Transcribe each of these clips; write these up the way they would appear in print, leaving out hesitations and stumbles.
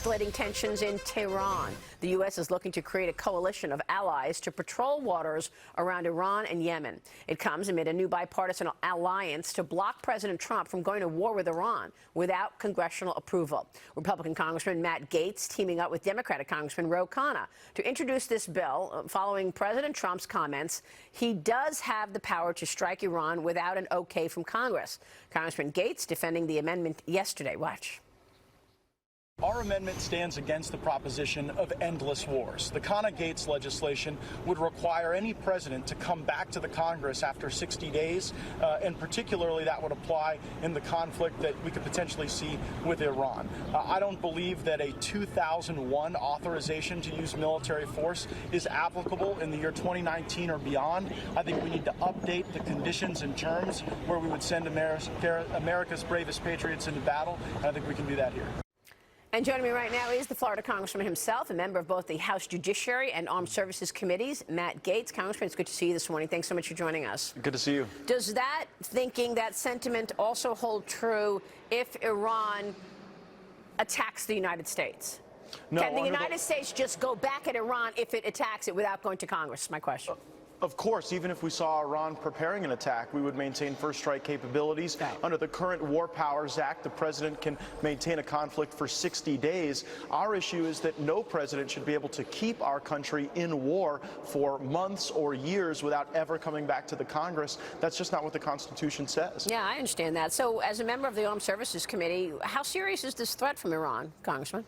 escalating tensions in Tehran. The U.S. is looking to create a coalition of allies to patrol waters around Iran and Yemen. It comes amid a new bipartisan alliance to block President Trump from going to war with Iran without congressional approval. Republican Congressman Matt Gaetz teaming up with Democratic Congressman Ro Khanna to introduce this bill following President Trump's comments. He does have the power to strike Iran without an okay from Congress. Congressman Gaetz defending the amendment yesterday. Watch. Our amendment stands against the proposition of endless wars. The Khanna-Gaetz legislation would require any president to come back to the Congress after 60 days, and particularly that would apply in the conflict that we could potentially see with Iran. I don't believe that a 2001 authorization to use military force is applicable in the year 2019 or beyond. I think we need to update the conditions and terms where we would send America's bravest patriots into battle, and I think we can do that here. And joining me right now is the Florida Congressman himself, a member of both the House Judiciary and Armed Services Committees, Matt Gaetz. Congressman, it's good to see you this morning. Thanks so much for joining us. Good to see you. Does that thinking, that sentiment also hold true if Iran attacks the United States? No, can the United States just go back at Iran if it attacks it without going to Congress? My question. Of course, even if we saw Iran preparing an attack, we would maintain first strike capabilities. Right. Under the current War Powers Act, the president can maintain a conflict for 60 days. Our issue is that no president should be able to keep our country in war for months or years without ever coming back to the Congress. That's just not what the Constitution says. Yeah, I understand that. So as a member of the Armed Services Committee, how serious is this threat from Iran, Congressman?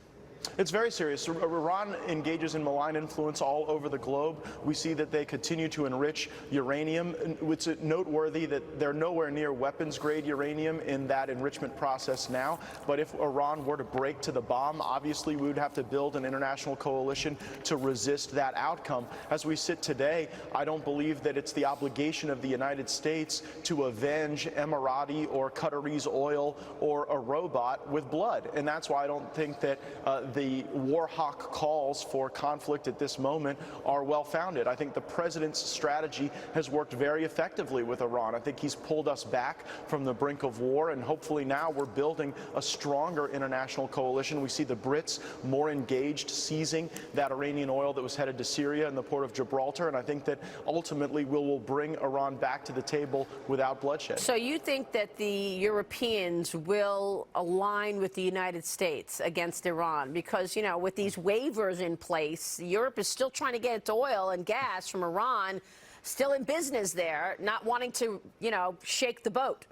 It's very serious. Iran engages in malign influence all over the globe. We see that they continue to enrich uranium. It's noteworthy that they're nowhere near weapons-grade uranium in that enrichment process now. But if Iran were to break to the bomb, obviously we would have to build an international coalition to resist that outcome. As we sit today, I don't believe that it's the obligation of the United States to avenge Emirati or Qataris oil or a robot with blood. And that's why I don't think that the war hawk calls for conflict at this moment are well-founded. I think the president's strategy has worked very effectively with Iran. I think he's pulled us back from the brink of war, and hopefully now we're building a stronger international coalition. We see the Brits more engaged, seizing that Iranian oil that was headed to Syria in the port of Gibraltar, and I think that ultimately we will bring Iran back to the table without bloodshed. So you think that the Europeans will align with the United States against Iran? Because, you know, with these waivers in place, Europe is still trying to get its oil and gas from Iran, still in business there, not wanting to, you know, shake the boat.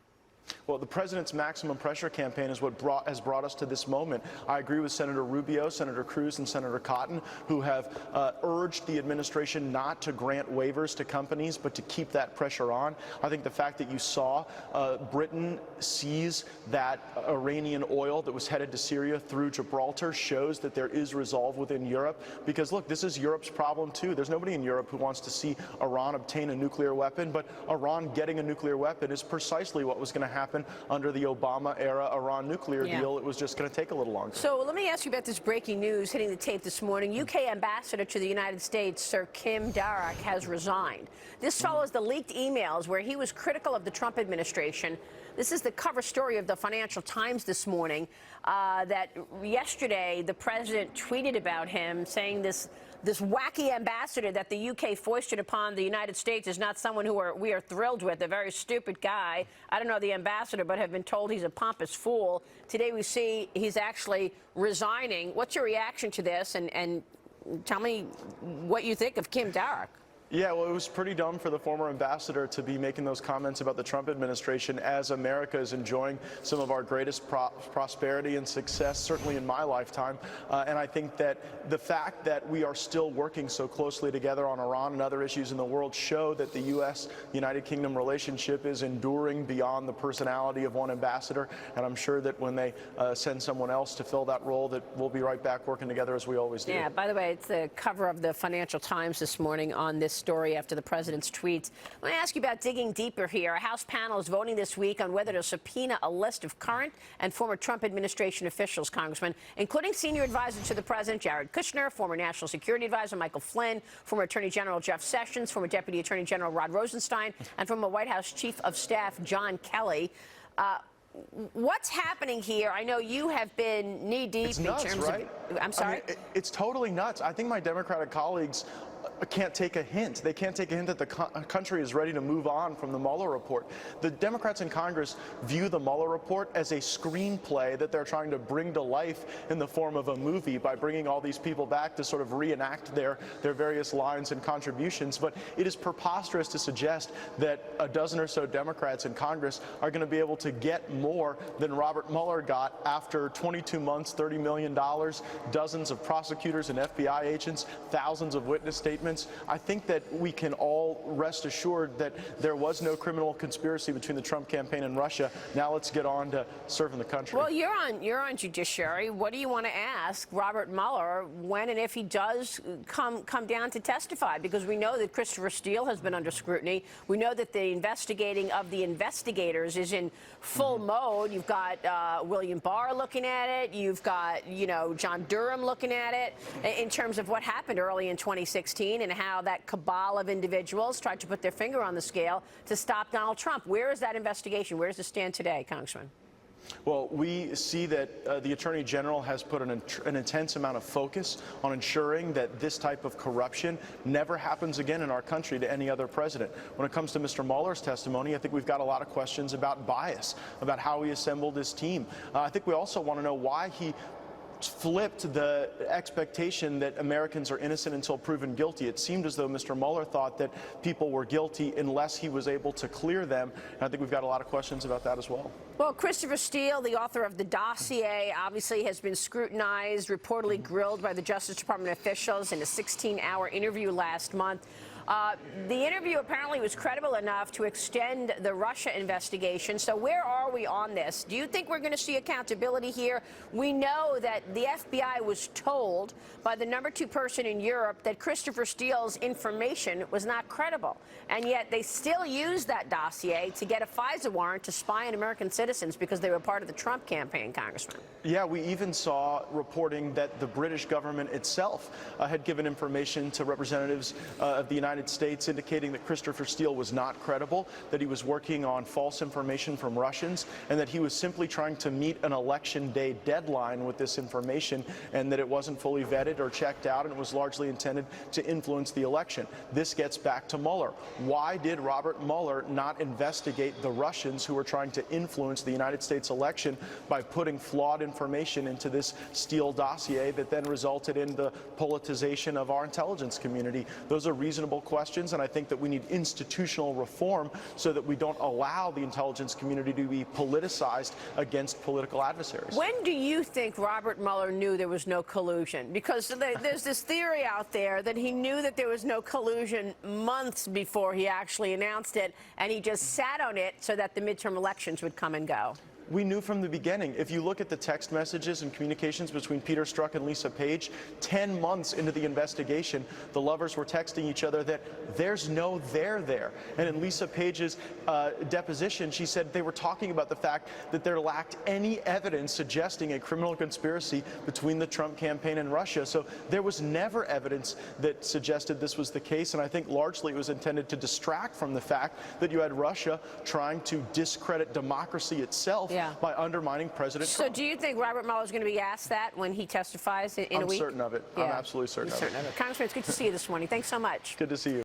Well, the president's maximum pressure campaign is what has brought us to this moment. I agree with Senator Rubio, Senator Cruz, and Senator Cotton, who have urged the administration not to grant waivers to companies, but to keep that pressure on. I think the fact that you saw Britain seize that Iranian oil that was headed to Syria through Gibraltar shows that there is resolve within Europe. Because, look, this is Europe's problem, too. There's nobody in Europe who wants to see Iran obtain a nuclear weapon, but Iran getting a nuclear weapon is precisely what was going to happen under the Obama-era Iran nuclear deal. It was just going to take a little longer. So let me ask you about this breaking news hitting the tape this morning. UK Ambassador to the United States, Sir Kim Darroch, has resigned. This follows the leaked emails where he was critical of the Trump administration. This is the cover story of the Financial Times this morning, that yesterday the president tweeted about him, saying this wacky ambassador that the UK foisted upon the United States is not someone we are thrilled with, a very stupid guy. I don't know the ambassador, but have been told he's a pompous fool. Today we see he's actually resigning. What's your reaction to this? And tell me what you think of Kim Darroch. Yeah, well, it was pretty dumb for the former ambassador to be making those comments about the Trump administration as America is enjoying some of our greatest prosperity and success, certainly in my lifetime. And I think that the fact that we are still working so closely together on Iran and other issues in the world show that the U.S.-United Kingdom relationship is enduring beyond the personality of one ambassador. And I'm sure that when they send someone else to fill that role, that we'll be right back working together as we always do. Yeah, by the way, it's the cover of the Financial Times this morning on this story after the president's tweets. Let me ask you about digging deeper here. A House panel is voting this week on whether to subpoena a list of current and former Trump administration officials, Congressman, including senior advisor to the president, Jared Kushner, former National Security Advisor Michael Flynn, former Attorney General Jeff Sessions, former Deputy Attorney General Rod Rosenstein, and former White House Chief of Staff John Kelly. what's happening here? I know you have been knee-deep It's in nuts, terms right? of... I'm sorry? I mean, it's totally nuts. I think my Democratic colleagues can't take a hint. They can't take a hint that the country is ready to move on from the Mueller report. The Democrats in Congress view the Mueller report as a screenplay that they're trying to bring to life in the form of a movie by bringing all these people back to sort of reenact their various lines and contributions. But it is preposterous to suggest that a dozen or so Democrats in Congress are going to be able to get more than Robert Mueller got after 22 months, $30 million, dozens of prosecutors and FBI agents, thousands of witness statements. I think that we can all rest assured that there was no criminal conspiracy between the Trump campaign and Russia. Now let's get on to serving the country. Well, you're on Judiciary. What do you want to ask Robert Mueller when and if he does come down to testify? Because we know that Christopher Steele has been under scrutiny. We know that the investigating of the investigators is in full mode. You've got William Barr looking at it. You've got, John Durham looking at it in terms of what happened early in 2016 and how that cabal of individuals tried to put their finger on the scale to stop Donald Trump. Where is that investigation? Where does it stand today, Congressman? Well, we see that the Attorney General has put an intense amount of focus on ensuring that this type of corruption never happens again in our country to any other president. When it comes to Mr. Mueller's testimony, I think we've got a lot of questions about bias, about how he assembled his team. I think we also want to know why he flipped the expectation that Americans are innocent until proven guilty. It seemed as though Mr. Mueller thought that people were guilty unless he was able to clear them. And I think we've got a lot of questions about that as well. Well, Christopher Steele, the author of the dossier, obviously has been scrutinized, reportedly grilled by the Justice Department officials in a 16-hour interview last month. The interview apparently was credible enough to extend the Russia investigation. So where are we on this? Do you think we're going to see accountability here? We know that the FBI was told by the #2 person in Europe that Christopher Steele's information was not credible. And yet they still use that dossier to get a FISA warrant to spy on American citizens because they were part of the Trump campaign, Congressman. Yeah, we even saw reporting that the British government itself had given information to representatives of the United States indicating that Christopher Steele was not credible, that he was working on false information from Russians, and that he was simply trying to meet an election day deadline with this information, and that it wasn't fully vetted or checked out, and it was largely intended to influence the election. This gets back to Mueller. Why did Robert Mueller not investigate the Russians who were trying to influence the United States election by putting flawed information into this Steele dossier that then resulted in the politicization of our intelligence community? Those are reasonable questions, and I think that we need institutional reform so that we don't allow the intelligence community to be politicized against political adversaries. When do you think Robert Mueller knew there was no collusion? Because there's this theory out there that he knew that there was no collusion months before he actually announced it, and he just sat on it so that the midterm elections would come and go. We knew from the beginning. If you look at the text messages and communications between Peter Strzok and Lisa Page, 10 months into the investigation, the lovers were texting each other that there's no there there. And in Lisa Page's deposition, she said they were talking about the fact that there lacked any evidence suggesting a criminal conspiracy between the Trump campaign and Russia. So there was never evidence that suggested this was the case, and I think largely it was intended to distract from the fact that you had Russia trying to discredit democracy itself by undermining President Trump. So do you think Robert Mueller is going to be asked that when he testifies in a week? I'm certain of it. I'm absolutely certain of it. Congressman, it's good to see you this morning. Thanks so much. Good to see you.